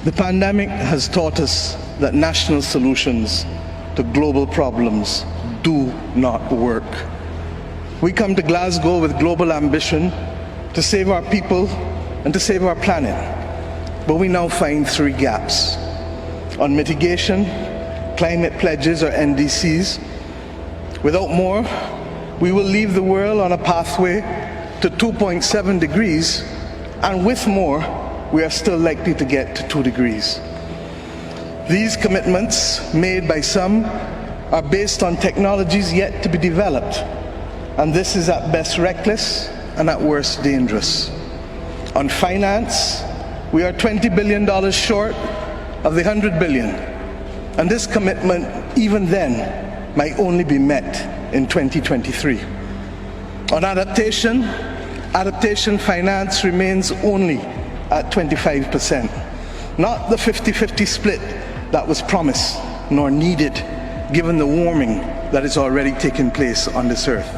The pandemic has taught us that national solutions to global problems do not work. We come to Glasgow with global ambition to save our people and to save our planet. But we now find three gaps. On mitigation, climate pledges or NDCs. Without more, we will leave the world on a pathway to 2.7 degrees, and with more, we are still likely to get to 2 degrees. These commitments, made by some, are based on technologies yet to be developed, and this is at best reckless and at worst dangerous. On finance, we are $20 billion short of the $100 billion, and this commitment, even then, might only be met in 2023. On adaptation finance remains only at 25%, not the 50-50 split that was promised nor needed given the warming that is already taking place on this earth.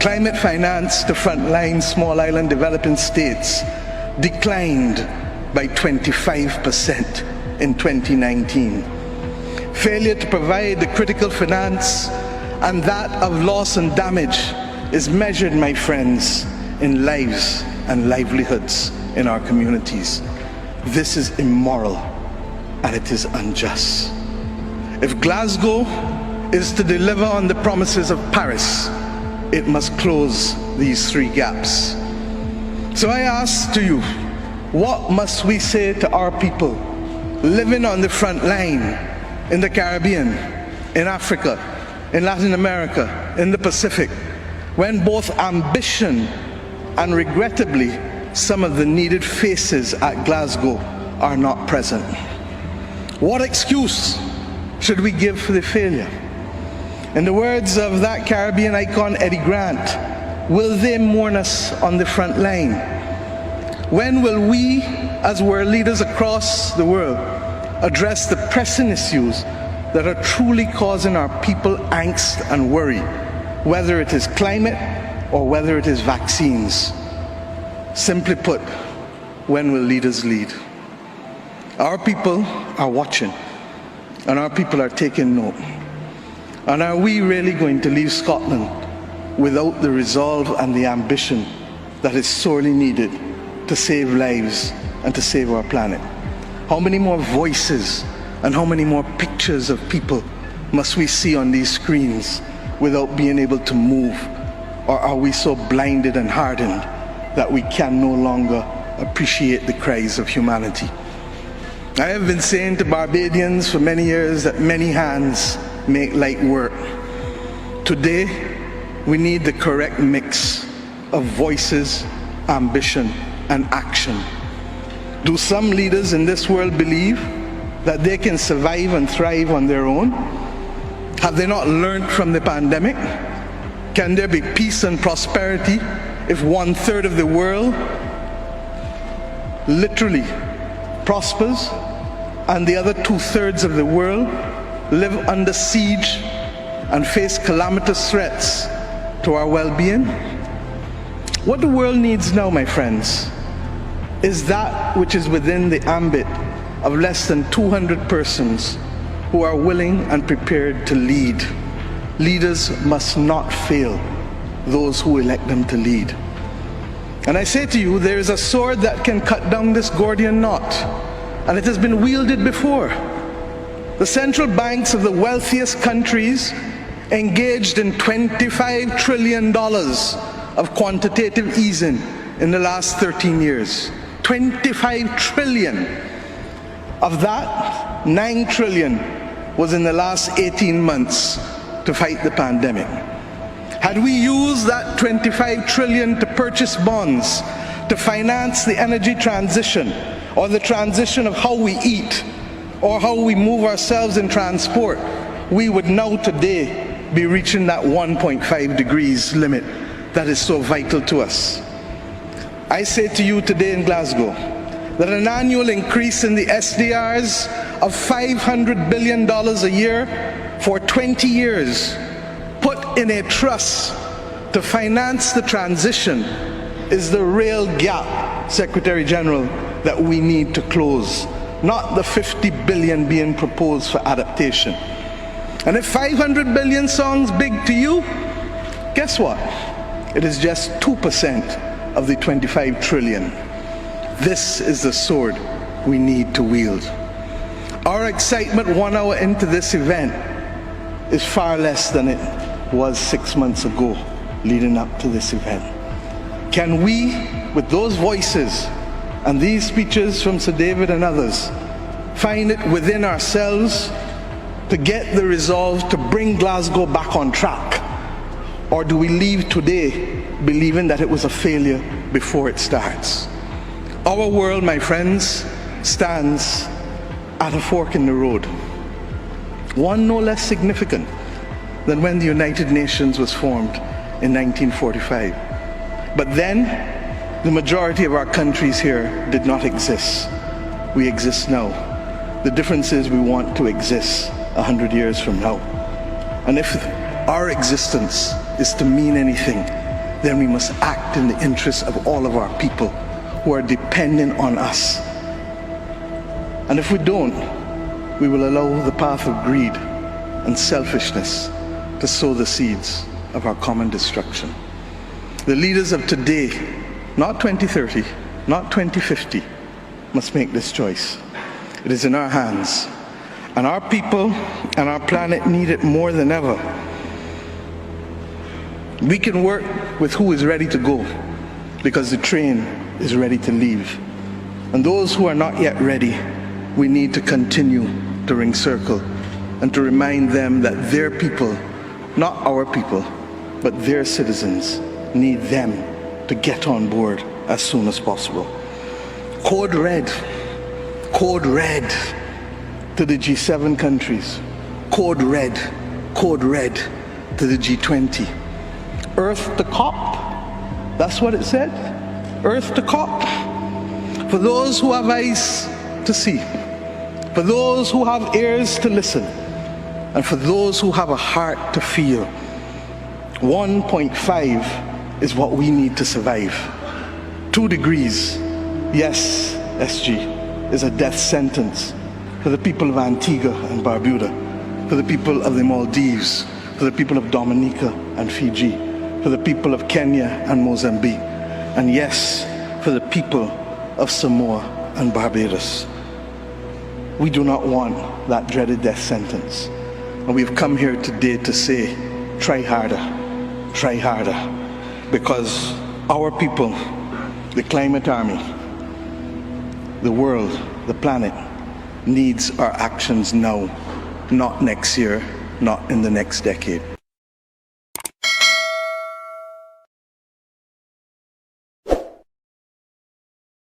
Climate finance to frontline small island developing states declined by 25% in 2019. Failure to provide the critical finance and that of loss and damage is measured, my friends, in lives and livelihoods in our communities. This is immoral and it is unjust. If Glasgow is to deliver on the promises of Paris, it must close these three gaps. So I ask to you, what must we say to our people living on the front line in the Caribbean, in Africa, in Latin America, in the Pacific, when both ambition and regrettably some of the needed faces at Glasgow are not present? What excuse should we give for the failure? In the words of that Caribbean icon, Eddie Grant, will they mourn us on the front line? When will we, as world leaders across the world, address the pressing issues that are truly causing our people angst and worry, whether it is climate or whether it is vaccines? Simply put, when will leaders lead? Our people are watching, and our people are taking note. And are we really going to leave Scotland without the resolve and the ambition that is sorely needed to save lives and to save our planet? How many more voices and how many more pictures of people must we see on these screens without being able to move? Or are we so blinded and hardened that we can no longer appreciate the cries of humanity? I have been saying to Barbadians for many years that many hands make light work. Today, we need the correct mix of voices, ambition, and action. Do some leaders in this world believe that they can survive and thrive on their own? Have they not learned from the pandemic? Can there be peace and prosperity if 1/3 of the world literally prospers and the other 2/3 of the world live under siege and face calamitous threats to our well-being? What the world needs now, my friends, is that which is within the ambit of less than 200 persons who are willing and prepared to lead. Leaders must not fail those who elect them to lead. And I say to you, there is a sword that can cut down this Gordian knot, and it has been wielded before. The central banks of the wealthiest countries engaged in $25 trillion of quantitative easing in the last 13 years. 25 trillion. Of that, 9 trillion was in the last 18 months to fight the pandemic. Had we used that 25 trillion to purchase bonds, to finance the energy transition, or the transition of how we eat, or how we move ourselves in transport, we would now today be reaching that 1.5 degrees limit that is so vital to us. I say to you today in Glasgow that an annual increase in the SDRs of $500 billion a year for 20 years, put in a trust to finance the transition, is the real gap, Secretary General, that we need to close not the 50 billion being proposed for adaptation. And if 500 billion sounds big to you, guess what? It is just 2% of the 25 trillion. This is the sword we need to wield. Our excitement 1 hour into this event is far less than it was 6 months ago leading up to this event. Can we, with those voices and these speeches from Sir David and others, find it within ourselves to get the resolve to bring Glasgow back on track? Or do we leave today believing that it was a failure before it starts? Our world, my friends, stands at a fork in the road. One no less significant than when the United Nations was formed in 1945. But then, the majority of our countries here did not exist. We exist now. The difference is we want to exist 100 years from now. And if our existence is to mean anything, then we must act in the interests of all of our people who are dependent on us. And if we don't, we will allow the path of greed and selfishness to sow the seeds of our common destruction. The leaders of today, not 2030, not 2050, must make this choice. It is in our hands, and our people and our planet need it more than ever. We can work with who is ready to go, because the train is ready to leave. And those who are not yet ready, we need to continue to ring circle and to remind them that their people, not our people, but their citizens, need them to get on board as soon as possible. Code red to the G7 countries. Code red to the G20. Earth to COP, that's what it said. Earth to COP. For those who have eyes to see, for those who have ears to listen, and for those who have a heart to feel, 1.5 is what we need to survive. 2 degrees, yes, SG, is a death sentence for the people of Antigua and Barbuda, for the people of the Maldives, for the people of Dominica and Fiji, for the people of Kenya and Mozambique, and yes, for the people of Samoa and Barbados. We do not want that dreaded death sentence. And we've come here today to say, try harder, because our people, the climate army, the world, the planet, needs our actions now, not next year, not in the next decade.